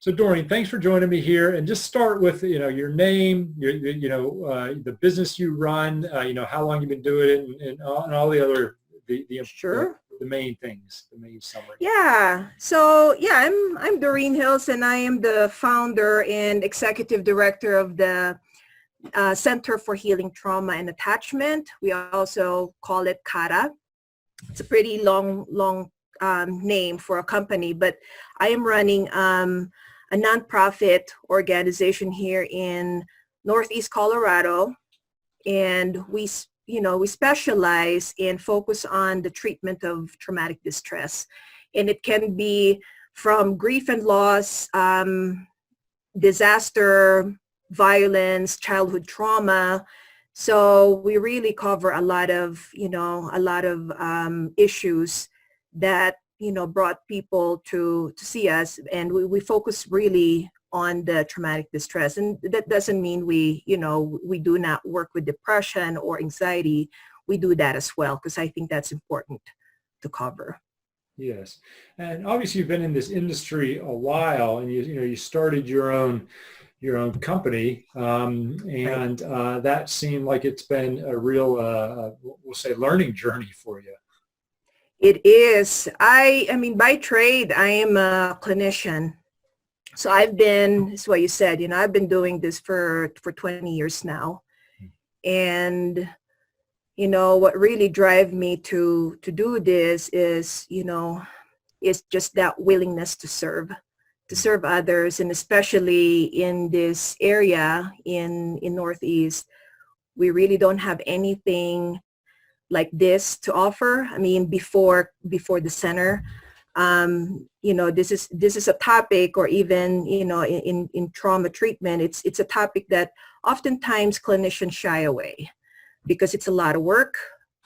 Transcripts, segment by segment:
So Doreen, thanks for joining me here. And just start with your name, the business you run, how long you've been doing it, and all the other Sure. the main things, the main summary. Yeah. So yeah, I'm Doreen Hills, and I am the founder and executive director of the Center for Healing Trauma and Attachment. We also call it CARA. It's a pretty long name for a company, but I am running a nonprofit organization here in Northeast Colorado, and we specialize and focus on the treatment of traumatic distress, and it can be from grief and loss, disaster, violence, childhood trauma. So we really cover a lot of issues that brought people to see us, and we focus really on the traumatic distress. And that doesn't mean we do not work with depression or anxiety. We do that as well, because I think that's important to cover. Yes, and obviously you've been in this industry a while, and you started your own company, and that seemed like it's been a real, we'll say, learning journey for you. It is. I mean, by trade, I am a clinician. So it's what you said, I've been doing this for 20 years now. And, what really drives me to do this is just that willingness to serve others. And especially in this area in Northeast, we really don't have anything like this to offer. I mean, before the center, this is a topic, or even, in trauma treatment, it's a topic that oftentimes clinicians shy away because it's a lot of work.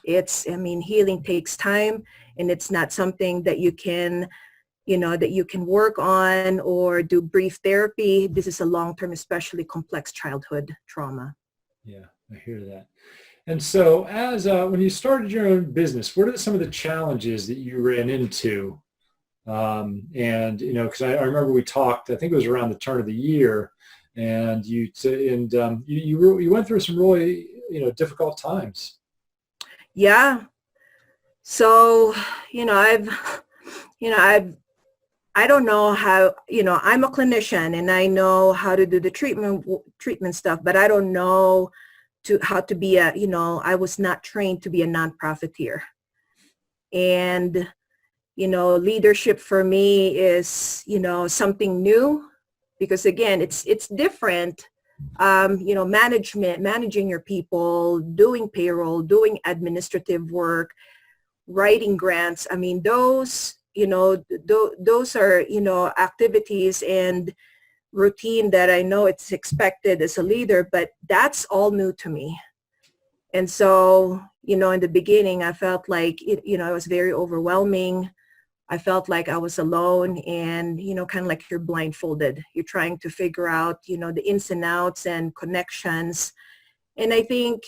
Healing takes time, and it's not something that you can work on or do brief therapy. This is a long-term, especially complex childhood trauma. Yeah, I hear that. And so as when you started your own business, what are some of the challenges that you ran into? Because I remember we talked, I think it was around the turn of the year, and you went through some really, difficult times. Yeah. So, I don't know how, I'm a clinician and I know how to do the treatment stuff, but I don't know how to be I was not trained to be a nonprofiteer. And, leadership for me is, something new, because again, it's different. Managing your people, doing payroll, doing administrative work, writing grants. I mean, those are, activities and routine that I know it's expected as a leader, but that's all new to me. And so, in the beginning, I felt like, it was very overwhelming. I felt like I was alone, and, kind of like you're blindfolded. You're trying to figure out, the ins and outs and connections. And I think,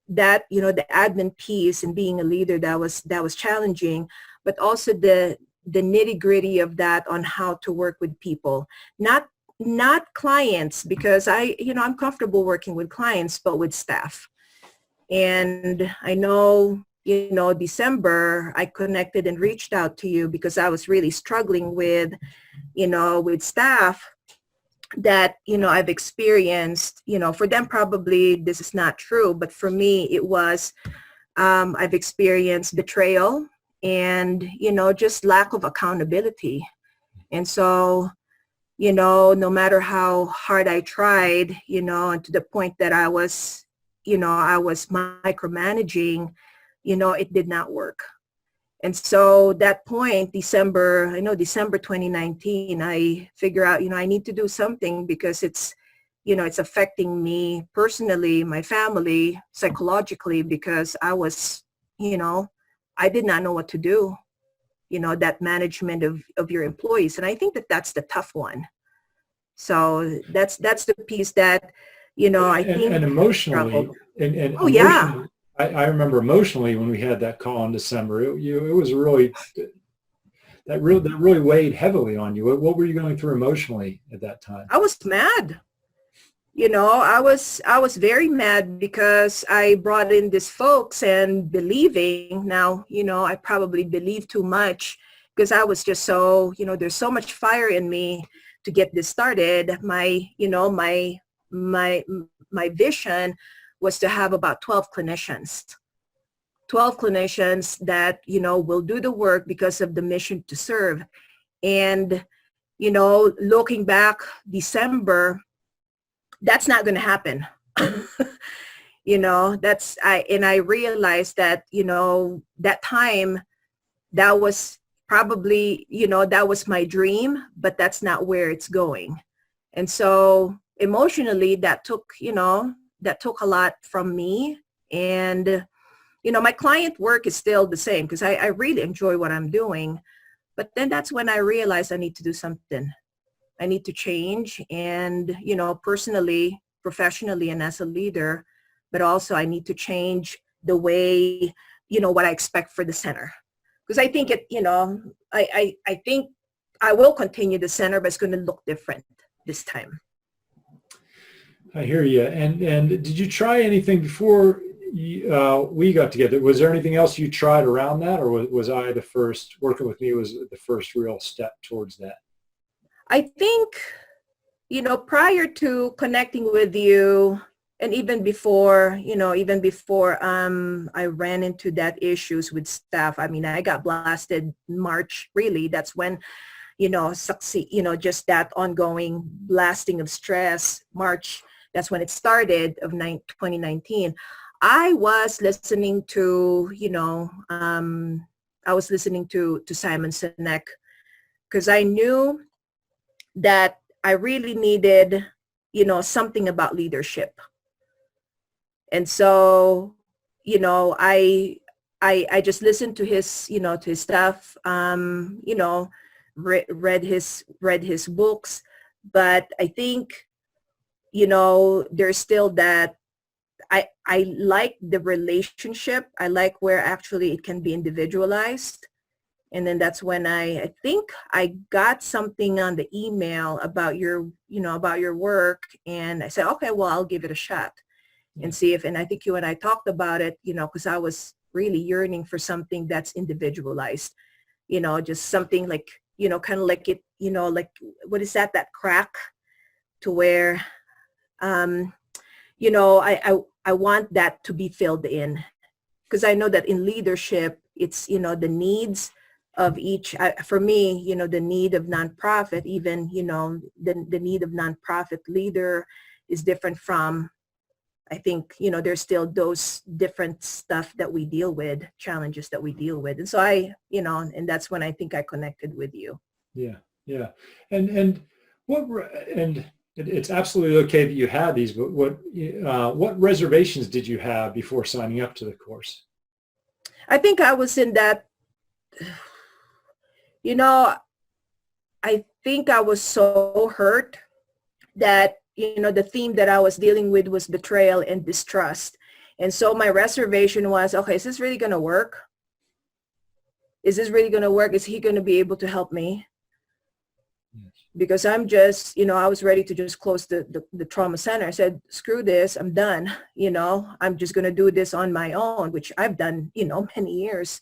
that, the admin piece and being a leader, that was challenging, but also the nitty gritty of that, on how to work with people, not clients, because I'm comfortable working with clients, but with staff. And I know, December, I connected and reached out to you because I was really struggling with staff that, I've experienced, for them, probably this is not true, but for me, it was, I've experienced betrayal and, just lack of accountability. And so, no matter how hard I tried, and to the point that I was micromanaging, it did not work. And so that point, December 2019, I figure out, I need to do something, because it's affecting me personally, my family, psychologically, because I was, I did not know what to do, that management of your employees. And I think that that's the tough one. So that's the piece that, I think. And emotionally, and oh, yeah. I remember emotionally when we had that call in December, it was really, that really weighed heavily on you. What were you going through emotionally at that time? I was mad. I was very mad because I brought in these folks and believing now, I probably believed too much because I was just so, there's so much fire in me to get this started. My vision was to have about 12 clinicians that, will do the work because of the mission to serve. And, looking back December, that's not going to happen. I realized that, that time, that was probably, that was my dream, but that's not where it's going. And so emotionally that took a lot from me. And, my client work is still the same because I really enjoy what I'm doing. But then that's when I realized I need to do something. I need to change and, personally, professionally, and as a leader, but also I need to change the way, what I expect for the center. Because I think I think I will continue the center, but it's going to look different this time. I hear you. And did you try anything before we got together? Was there anything else you tried around that, or was I the first, working with me was the first real step towards that? I think, prior to connecting with you and even before I ran into that issues with staff. I mean, I got blasted March, really. That's when, just that ongoing blasting of stress, March, that's when it started of 2019. I was listening to, to Simon Sinek because I knew that I really needed, something about leadership. And so, I just listened to his, to his stuff, read his books, but I think, there's still that I like the relationship. I like where actually it can be individualized. And then that's when I think I got something on the email about your work. And I said, okay, well, I'll give it a shot and see if, and I think you and I talked about it, because I was really yearning for something that's individualized, just something like, kind of like it, like, what is that crack to where, I want that to be filled in because I know that in leadership, it's, the needs of each, for me, the need of nonprofit, even, the need of nonprofit leader is different from, I think, there's still those different stuff that we deal with, challenges that we deal with. And so and that's when I think I connected with you. Yeah. Yeah. And it's absolutely okay that you had these, but what reservations did you have before signing up to the course? I think I was in that, I think I was so hurt that, the theme that I was dealing with was betrayal and distrust. And so my reservation was, okay, is this really going to work? Is this really going to work? Is he going to be able to help me? Because I'm just, I was ready to just close the trauma center. I said, screw this, I'm done. I'm just going to do this on my own, which I've done, many years.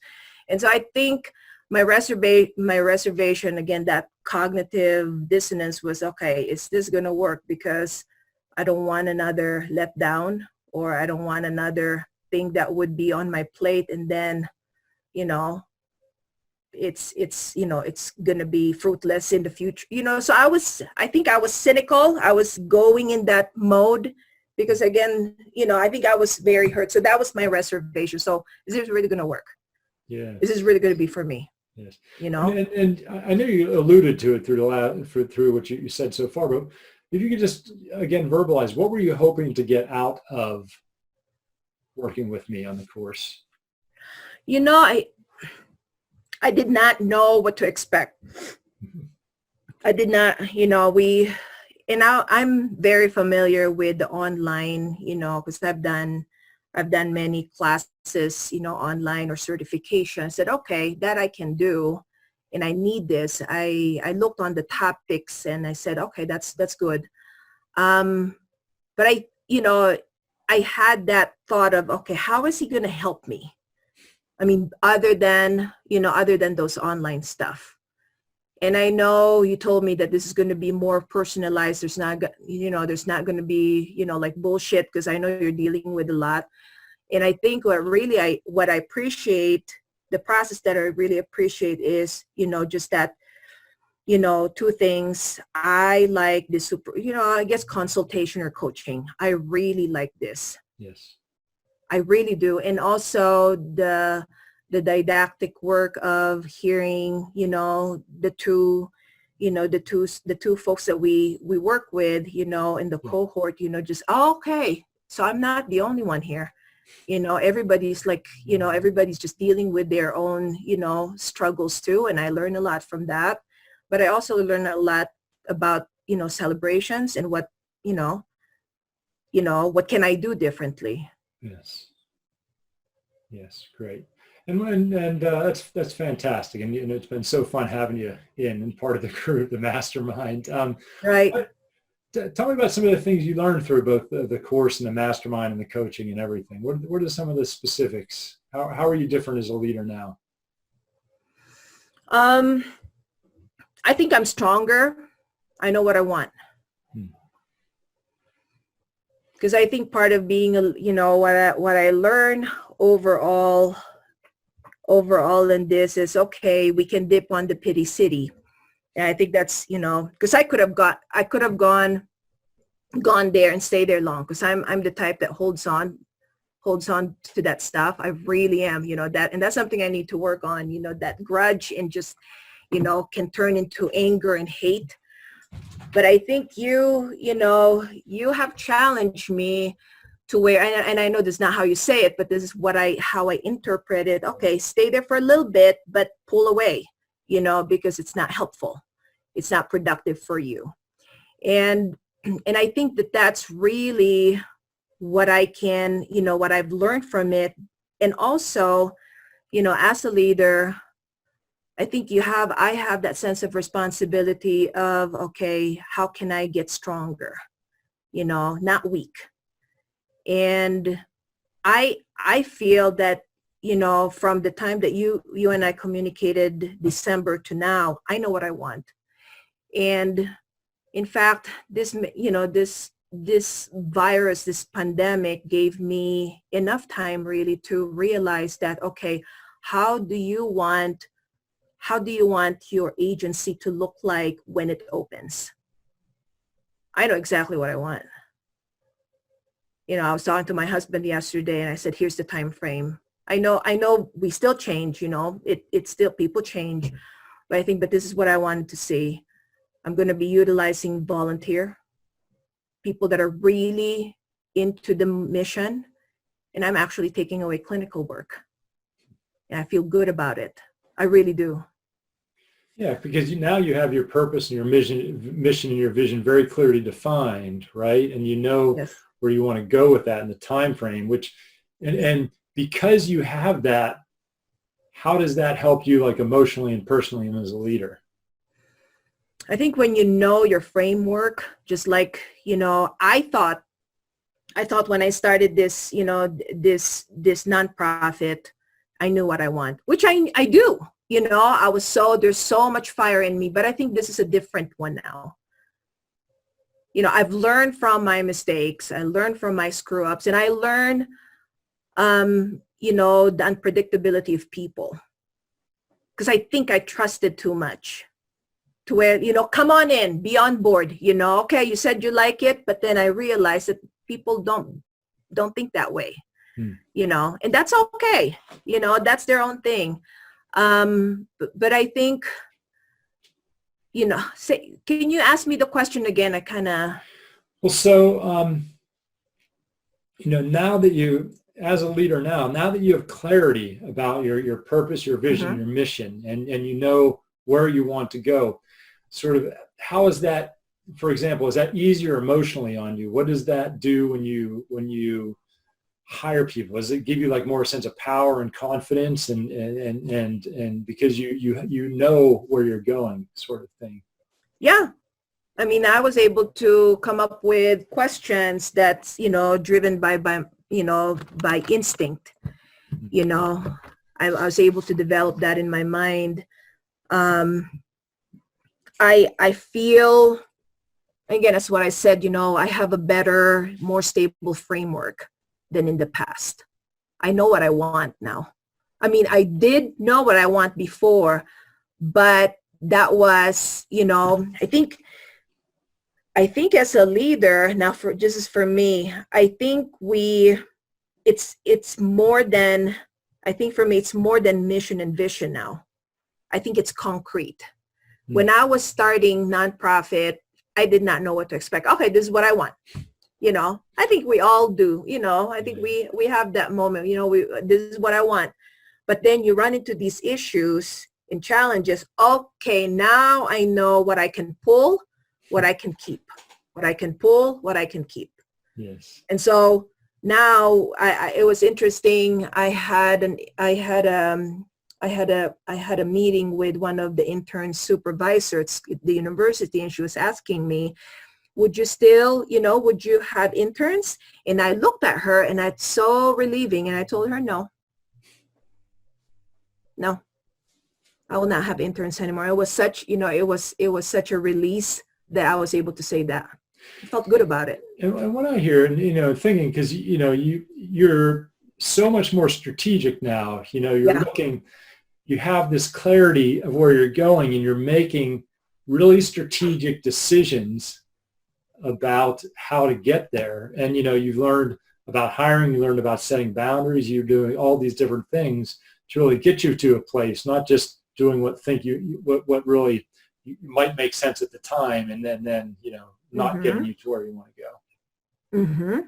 And so I think my reservation, again, that cognitive dissonance was, okay, is this going to work? Because I don't want another letdown, or I don't want another thing that would be on my plate. And then, it's going to be fruitless in the future, so I think I was cynical. I was going in that mode because again, I think I was very hurt. So that was my reservation. So is this really going to work? Yeah. Is this really going to be for me? Yes. And I know you alluded to it through what you said so far, but if you could just again verbalize, what were you hoping to get out of working with me on the course? I did not know what to expect. I did not, I'm very familiar with the online, because I've done many classes, online or certification. I said, okay, that I can do. and I need this. I looked on the top picks and I said, okay, that's good. But I had that thought of, okay, how is he going to help me? I mean, other than those online stuff. And I know you told me that this is going to be more personalized. There's not going to be, like bullshit, because I know you're dealing with a lot. And I think what I appreciate, the process that I really appreciate is, just that, two things. I like this I guess consultation or coaching. I really like this. Yes. I really do. And also the didactic work of hearing, the two folks that we work with, in the cohort, just, okay, so I'm not the only one here. Everybody's everybody's just dealing with their own, struggles too. And I learn a lot from that. But I also learn a lot about, celebrations and what can I do differently? Yes. Yes. Great. And that's fantastic. And it's been so fun having you in and part of the group, the mastermind. Right. Tell me about some of the things you learned through both the course and the mastermind and the coaching and everything. What are some of the specifics? How are you different as a leader now? I think I'm stronger. I know what I want. Because I think part of being what I learn overall in this is, okay, we can dip on the pity city. And I think that's, because I could have gone there and stay there long, because I'm the type that holds on to that stuff. I really am, that, and that's something I need to work on, that grudge and just, can turn into anger and hate. But I think you have challenged me to where, and I know this is not how you say it, but this is how I interpret it. Okay, stay there for a little bit, but pull away, because it's not helpful. It's not productive for you. And I think that that's really what I can, what I've learned from it. And also, as a leader, I think I have that sense of responsibility of, okay, how can I get stronger? Not weak. And I feel that, from the time that you and I communicated December to now, I know what I want. And in fact, this virus, this pandemic gave me enough time really to realize that, okay, how do you want your agency to look like when it opens? I know exactly what I want. I was talking to my husband yesterday and I said, here's the time frame. I know we still change, it's still, people change, but this is what I wanted to see. I'm going to be utilizing volunteer people that are really into the mission, and I'm actually taking away clinical work. And I feel good about it. I really do. Yeah, because now you have your purpose and your mission and your vision very clearly defined, right? And Yes. where you want to go with that in the time frame, and because you have that, how does that help you, like, emotionally and personally and as a leader? I think when you know your framework, just like, I thought when I started this, this nonprofit, I knew what I want, which I do. There's so much fire in me, but I think this is a different one now. I've learned from my mistakes. I learned from my screw ups, and I learn, the unpredictability of people, because I think I trusted too much to where, come on in, be on board, okay, you said you like it, but then I realized that people don't think that way, and that's okay. That's their own thing. But I think, can you ask me the question again? I kind of. Well, so, now that you, as a leader now that you have clarity about your purpose, your vision, your mission, and you know where you want to go, sort of, how is that, for example, is that easier emotionally on you? What does that do when you hire people? Does it give you like more a sense of power and confidence and because you know where you're going, sort of thing? Yeah. I mean, I was able to come up with questions that's, driven by instinct. I was able to develop that in my mind. I feel, again, that's what I said, I have a better, more stable framework than in the past. I know what I want now. I mean, I did know what I want before, but that was, I think as a leader, now for just as for me, I think it's more than, I think for me, it's more than mission and vision now. I think it's concrete. When I was starting nonprofit, I did not know what to expect. Okay, this is what I want. I think we all do, I think we have that moment, this is what I want. But then you run into these issues and challenges. Okay, now I know what I can pull, what I can keep, what I can pull, what I can keep. Yes. And so now it was interesting. I had a meeting with one of the intern supervisors at the university, and she was asking me, would you still, would you have interns? And I looked at her, and it's so relieving. And I told her, no, I will not have interns anymore. It was such, it was such a release that I was able to say that. I felt good about it. And what I hear, and thinking, because you're so much more strategic now. You're looking, you have this clarity of where you're going, and you're making really strategic decisions about how to get there. And you've learned about hiring, you learned about setting boundaries. You're doing all these different things to really get you to a place, not just doing what really might make sense at the time, and then not getting you to where you want to go. Mm-hmm.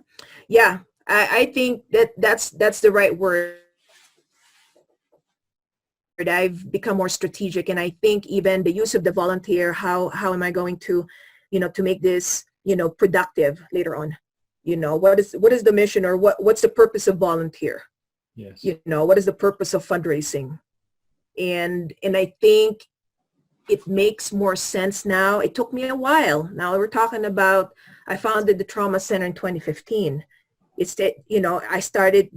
Yeah, I think that's the right word. I've become more strategic, and I think even the use of the volunteer, how am I going to, to make this, productive later on? What is the mission, or what's the purpose of volunteer? Yes. What is the purpose of fundraising? And I think it makes more sense now. It took me a while. Now we're talking about, I founded the Trauma Center in 2015. It's that, I started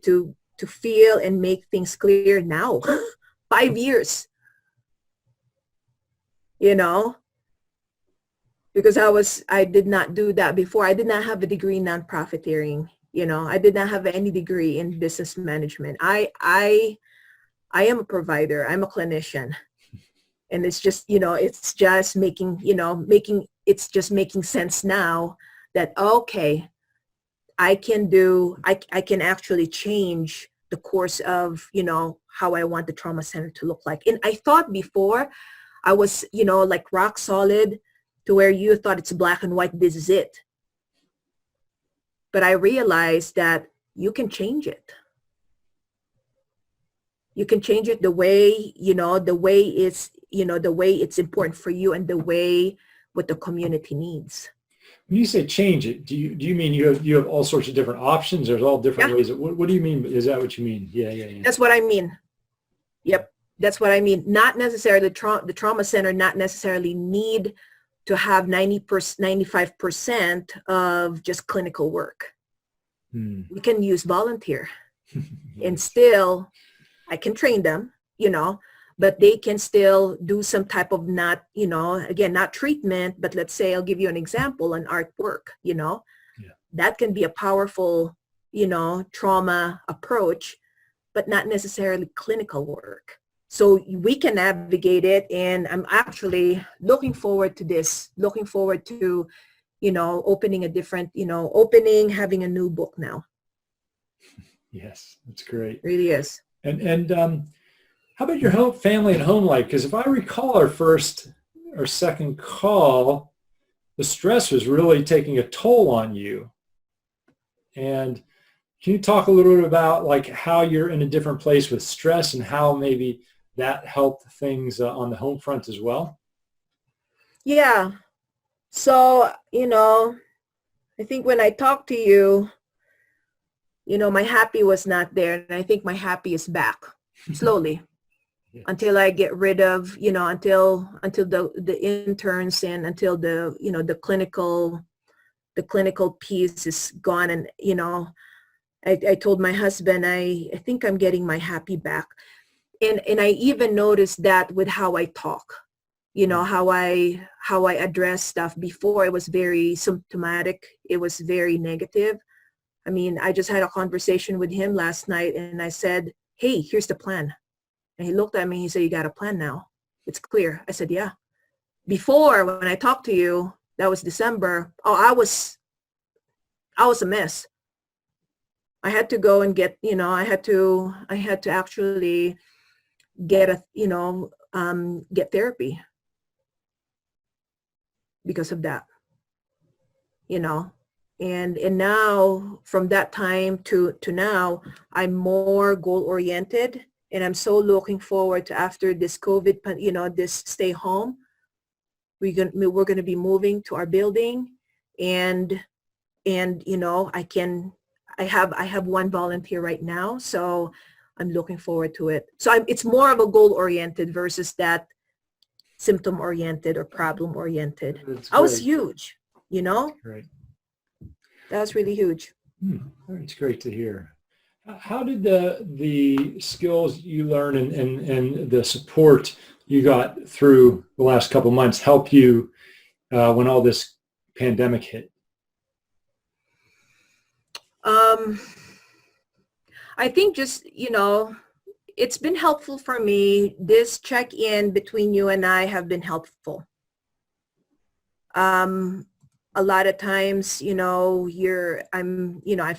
to feel and make things clear now. 5 years, because I did not do that before. I did not have a degree in nonprofiteering. I did not have any degree in business management. I am a provider. I'm a clinician. And it's just, it's just making sense now that, okay, I can actually change the course of, how I want the trauma center to look like. And I thought before I was, like rock solid, to where you thought it's black and white, this is it. But I realized that you can change it. You can change it the way, the way it's important for you, and the way what the community needs. When you say change it, do you mean you have all sorts of different options? There's all different ways. What do you mean? Is that what you mean? Yeah. That's what I mean. Yep. That's what I mean. Not necessarily the trauma center, not necessarily need to have 95% of just clinical work. We can use volunteer and still, I can train them, but they can still do some type of again, not treatment, but let's say, I'll give you an example, an artwork, that can be a powerful, trauma approach, but not necessarily clinical work. So we can navigate it. And I'm actually looking forward to this, opening a different, having a new book now. Yes, that's great. It really is. And how about your family and home life? Because if I recall our first or second call, the stress was really taking a toll on you. And can you talk a little bit about like how you're in a different place with stress and how maybe that helped things on the home front as well? Yeah. So, I think when I talked to you, my happy was not there. And I think my happy is back slowly Yeah. until I get rid of, until the interns and until the clinical piece is gone. And, I told my husband, I think I'm getting my happy back. And I even noticed that with how I talk, how I address stuff. Before, it was very symptomatic. It was very negative. I mean, I just had a conversation with him last night and I said, hey, here's the plan. And he looked at me, he said, you got a plan now. It's clear. I said, yeah. Before, when I talked to you, that was December. Oh, I was a mess. I had to go and get, I had to actually get get therapy because of that, and now from that time to now, I'm more goal oriented, and I'm so looking forward to, after this COVID, this stay home, we're going to be moving to our building, and I have one volunteer right now, so I'm looking forward to it. So it's more of a goal oriented versus that symptom oriented or problem oriented. That was huge, Great. That was really huge. It's great to hear. How did the skills you learned and the support you got through the last couple of months help you when all this pandemic hit? I think just, it's been helpful for me. This check-in between you and I have been helpful. A lot of times, I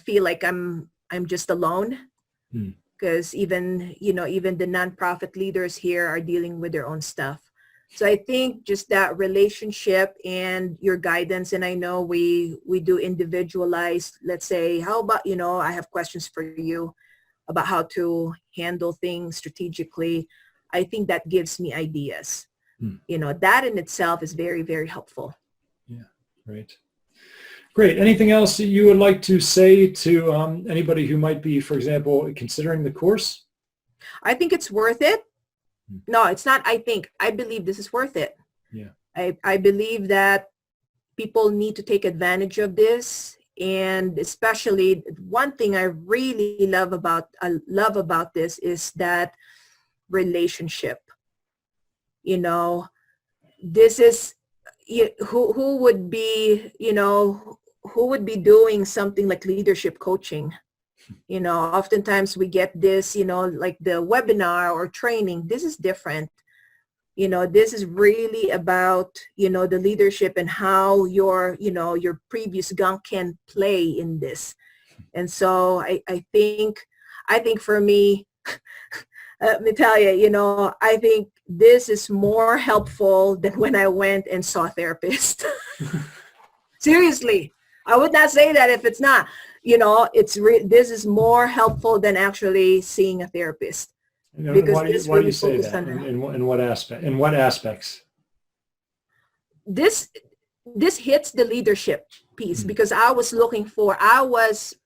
feel like I'm just alone, because even the nonprofit leaders here are dealing with their own stuff. So I think just that relationship and your guidance, and I know we do individualized, let's say, how about, I have questions for you about how to handle things strategically. I think that gives me ideas. That in itself is very, very helpful. Yeah, great. Great. Anything else that you would like to say to anybody who might be, for example, considering the course? I think it's worth it. No, it's not. I believe this is worth it. Yeah. I believe that people need to take advantage of this. And especially one thing I really love about this is that relationship. This is who would be doing something like leadership coaching. Oftentimes we get this, like the webinar or training. This is different. This is really about, the leadership and how your previous gunk can play in this. And so I think for me, let me tell you, I think this is more helpful than when I went and saw a therapist. Seriously, I would not say that if it's not. This is more helpful than actually seeing a therapist. Because why do you say that? In what aspect? In what aspects? This hits the leadership piece, because I was looking for. I was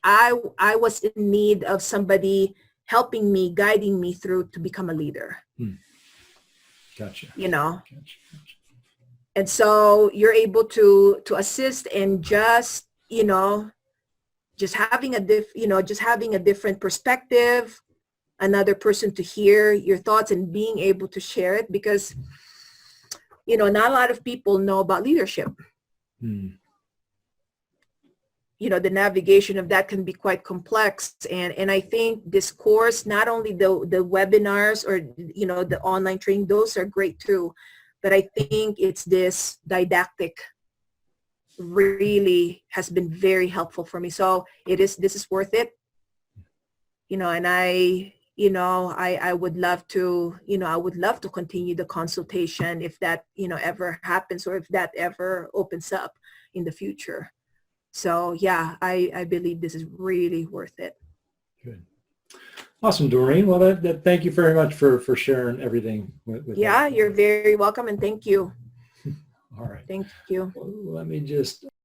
in need of somebody helping me, guiding me through to become a leader. Gotcha. Gotcha. And so you're able to assist and just having a different perspective, another person to hear your thoughts and being able to share it, because not a lot of people know about leadership. The navigation of that can be quite complex, and I think this course, not only the webinars or the online training, those are great too, but I think it's this didactic really has been very helpful for me. So this is worth it. And I would love to, continue the consultation if that, ever happens, or if that ever opens up in the future. So yeah, I believe this is really worth it. Good. Awesome, Doreen. Well, thank you very much for sharing everything with Yeah, us. you're very welcome, and thank you. All right. Thank you. Well, let me just